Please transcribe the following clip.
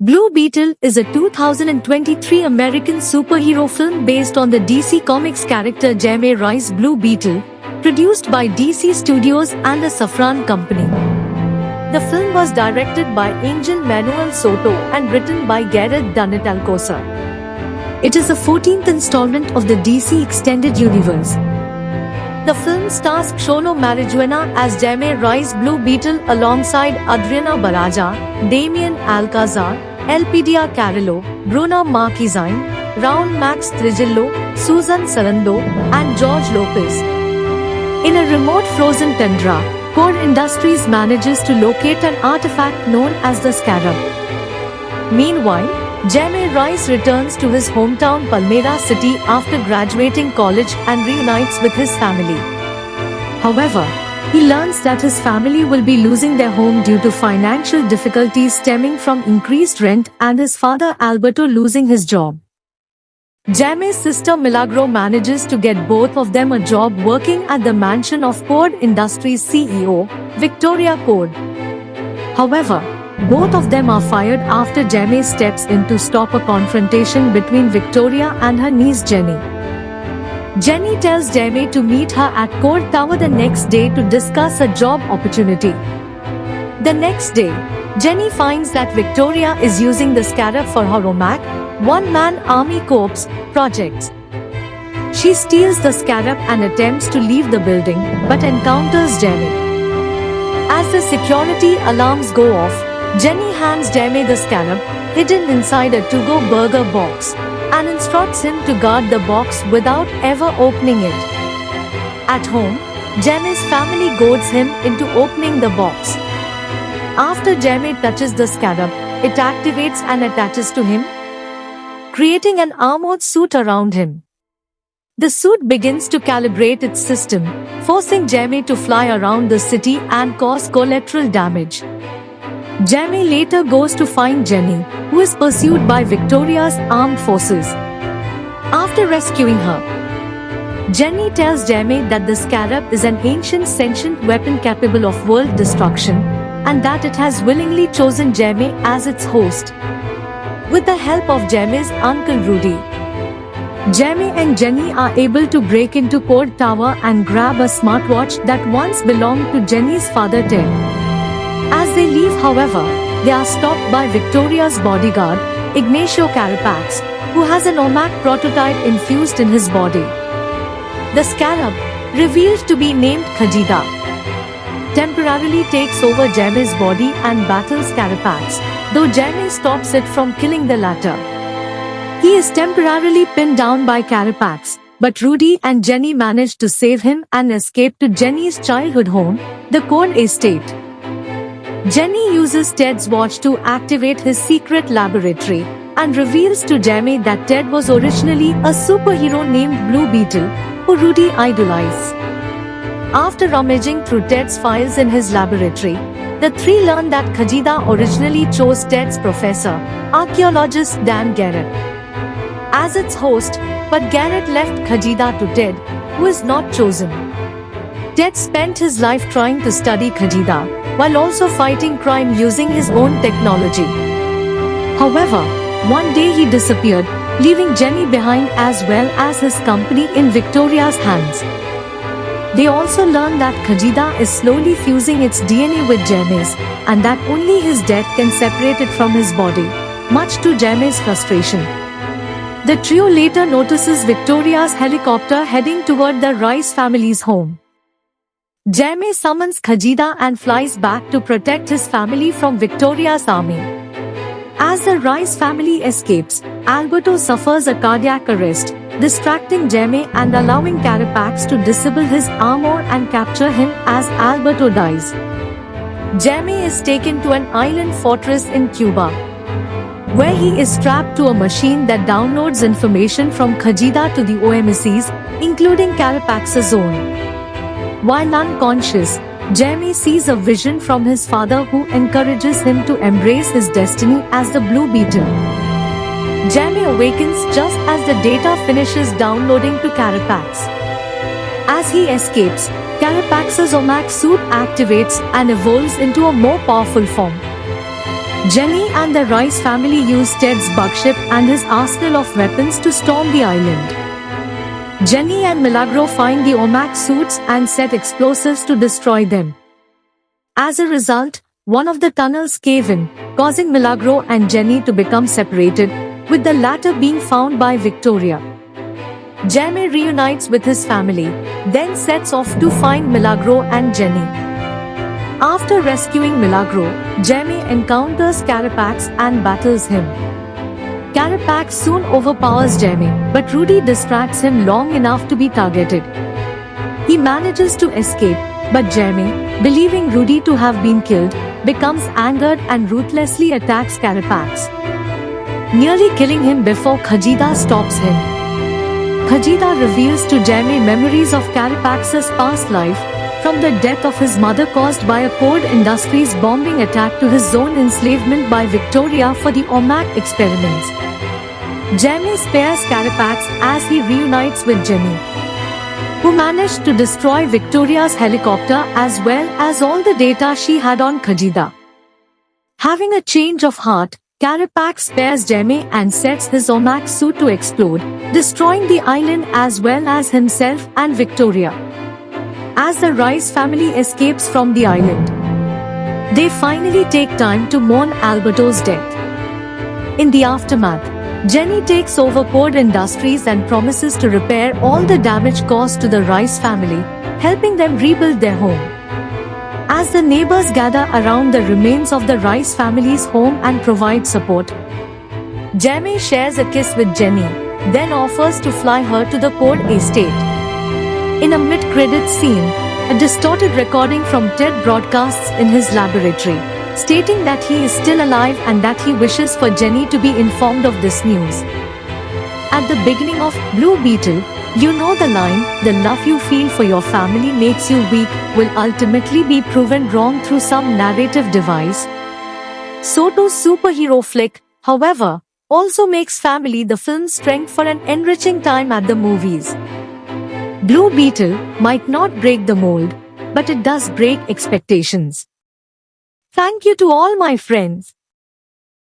Blue Beetle is a 2023 American superhero film based on the DC Comics character Jaime Rice's Blue Beetle, produced by DC Studios and the Safran Company. The film was directed by Angel Manuel Soto and written by Gareth Dunnet Alcocer. It is the 14th installment of the DC Extended Universe. The film stars Xolo Marijuana as Jaime Rice Blue Beetle alongside Adriana Baraja, Damien Alcazar, Elpidia Carrillo, Bruna Marquezine, Raul Max Trujillo, Susan Sarandon, and George Lopez. In a remote frozen tundra, Core Industries manages to locate an artifact known as the Scarab. Meanwhile, Jaime Rice returns to his hometown Palmyra City after graduating college and reunites with his family. However, he learns that his family will be losing their home due to financial difficulties stemming from increased rent and his father Alberto losing his job. Jaime's sister Milagro manages to get both of them a job working at the mansion of Cord Industries CEO, Victoria Cord. However, both of them are fired after Jaime steps in to stop a confrontation between Victoria and her niece Jenny. Jenny tells Jaime to meet her at Cord Tower the next day to discuss a job opportunity. The next day, Jenny finds that Victoria is using the Scarab for her OMAC, one-man army corps, projects. She steals the Scarab and attempts to leave the building, but encounters Jaime. As the security alarms go off, Jenny hands Jaime the Scarab, hidden inside a to-go burger box, and instructs him to guard the box without ever opening it. At home, Jaime's family goads him into opening the box. After Jaime touches the Scarab, it activates and attaches to him, creating an armored suit around him. The suit begins to calibrate its system, forcing Jaime to fly around the city and cause collateral damage. Jaime later goes to find Jenny, who is pursued by Victoria's armed forces. After rescuing her, Jenny tells Jaime that the Scarab is an ancient sentient weapon capable of world destruction, and that it has willingly chosen Jaime as its host. With the help of Jaime's uncle Rudy, Jaime and Jenny are able to break into Cord Tower and grab a smartwatch that once belonged to Jenny's father Ted. As they leave, however, they are stopped by Victoria's bodyguard, Ignacio Carapax, who has an OMAC prototype infused in his body. The Scarab, revealed to be named Khajida, temporarily takes over Jaime's body and battles Carapax, though Jaime stops it from killing the latter. He is temporarily pinned down by Carapax, but Rudy and Jenny manage to save him and escape to Jenny's childhood home, the Cord Estate. Jenny uses Ted's watch to activate his secret laboratory, and reveals to Jaime that Ted was originally a superhero named Blue Beetle, who Rudy idolized. After rummaging through Ted's files in his laboratory, the three learn that Khajida originally chose Ted's professor, archaeologist Dan Garrett, as its host, but Garrett left Khajida to Ted, who is not chosen. Ted spent his life trying to study Khajida, while also fighting crime using his own technology. However, one day he disappeared, leaving Jenny behind as well as his company in Victoria's hands. They also learn that Khajida is slowly fusing its DNA with Jaime's, and that only his death can separate it from his body, much to Jaime's frustration. The trio later notices Victoria's helicopter heading toward the Rice family's home. Jaime summons Khajida and flies back to protect his family from Victoria's army. As the Rice family escapes, Alberto suffers a cardiac arrest, distracting Jaime and allowing Carapax to disable his armor and capture him as Alberto dies. Jaime is taken to an island fortress in Cuba, where he is strapped to a machine that downloads information from Khajida to the OMSs, including Carapax's own. While unconscious, Jaime sees a vision from his father who encourages him to embrace his destiny as the Blue Beetle. Jaime awakens just as the data finishes downloading to Carapax. As he escapes, Carapax's OMAC suit activates and evolves into a more powerful form. Jenny and the Rice family use Ted's bug ship and his arsenal of weapons to storm the island. Jenny and Milagro find the OMAC suits and set explosives to destroy them. As a result, one of the tunnels cave in, causing Milagro and Jenny to become separated, with the latter being found by Victoria. Jaime reunites with his family, then sets off to find Milagro and Jenny. After rescuing Milagro, Jaime encounters Carapax and battles him. Carapax soon overpowers Jaime, but Rudy distracts him long enough to be targeted. He manages to escape, but Jaime, believing Rudy to have been killed, becomes angered and ruthlessly attacks Carapax, nearly killing him before Khajiit stops him. Khajiit reveals to Jaime memories of Carapax's past life, from the death of his mother caused by a Cord Industries bombing attack to his own enslavement by Victoria for the OMAC experiments. Jaime spares Carapax as he reunites with Jenny, who managed to destroy Victoria's helicopter as well as all the data she had on Khajiit. Having a change of heart, Carapax spares Jaime and sets his OMAC suit to explode, destroying the island as well as himself and Victoria. As the Rice family escapes from the island, they finally take time to mourn Alberto's death. In the aftermath, Jenny takes over Cord Industries and promises to repair all the damage caused to the Rice family, helping them rebuild their home. As the neighbors gather around the remains of the Rice family's home and provide support, Jaime shares a kiss with Jenny, then offers to fly her to the Cord estate. In a mid-credits scene, a distorted recording from Ted broadcasts in his laboratory, stating that he is still alive and that he wishes for Jenny to be informed of this news. At the beginning of Blue Beetle, you know the line, "The love you feel for your family makes you weak," will ultimately be proven wrong through some narrative device. Soto's superhero flick, however, also makes family the film's strength for an enriching time at the movies. Blue Beetle might not break the mold, but it does break expectations. Thank you to all my friends.